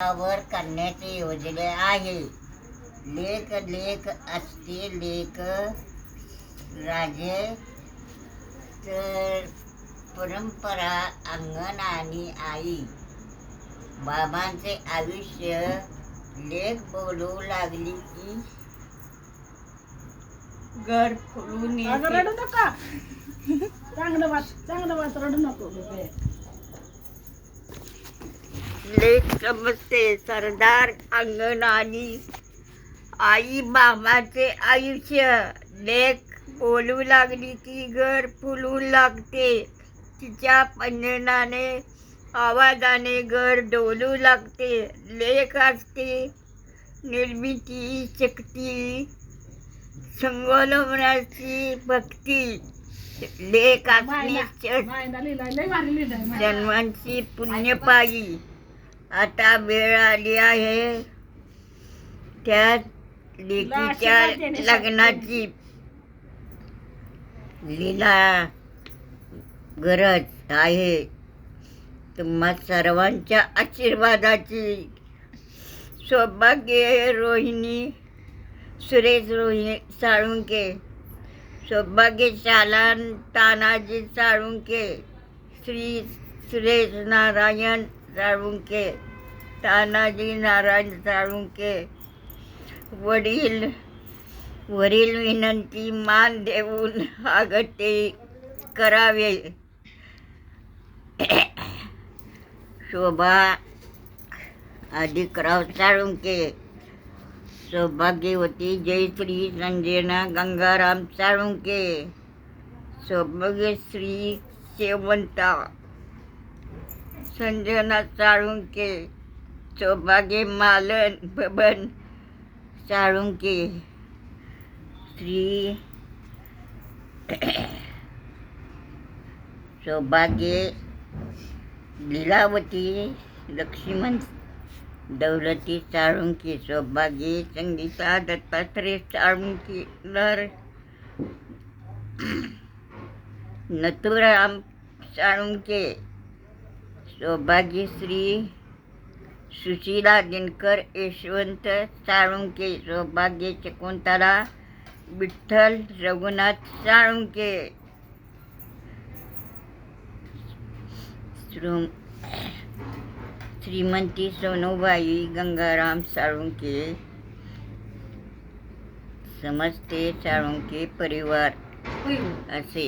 वर करण्याचे योजले आहे. लेख लेख असते लेख राजे तर परंपरा अंगण आणि आई. बाबांचे आयुष्य लेख बोलू लागली की घर फुलून अगं येते. रडू नका. चांगलं वाच रडू नको बेबे. लेख समजते सरदार अंगण आणि आई. बाबाचे आयुष्य लेख बोलू लागली की घर फुलू लागते. तिच्या पंजनाने आवाजाने घर डोलू लागते. लेख असते निर्मिती शक्ती संगोलवण्याची भक्ती. लेख असणे मायना लिहिलाय लय भारी लिहिलाय माय. जन्मांची पुण्यपायी. आता वेळ आली आहे त्या लेकीच्या लग्नाची. लीला गरज आहे तुम्हा सर्वांच्या आशीर्वादाची. सौभाग्य रोहिणी सुरेश साळुंके. सौभाग्य शालन तानाजी साळुंके. श्री सुरेश नारायण साळुंके. तानाजी नारायण साळुंके. वरील विनंती मान देऊन आगते करावे. शोभा अधिकराव साळुंके. सौभाग्यवती जयश्री संजना गंगाराम साळुंके. सौभाग्यश्री शेवंता संजना साळुंके. सौभाग्य मालन बबन साळुंके. श्री सौभाग्य लीलावती लक्ष्मण दौलती साळुंके. सौभाग्य संगीता दत्तात्रय साळुंके. नथुराम साळुंके. सौभाग्यश्री सुशीला दिनकर यशवंत साळुंके. सौभाग्य शकुंतला विठ्ठल रघुनाथ साळुंके. श्रीमंती सोनूबाई गंगाराम साळुंके. समजते साळुंके परिवार असे.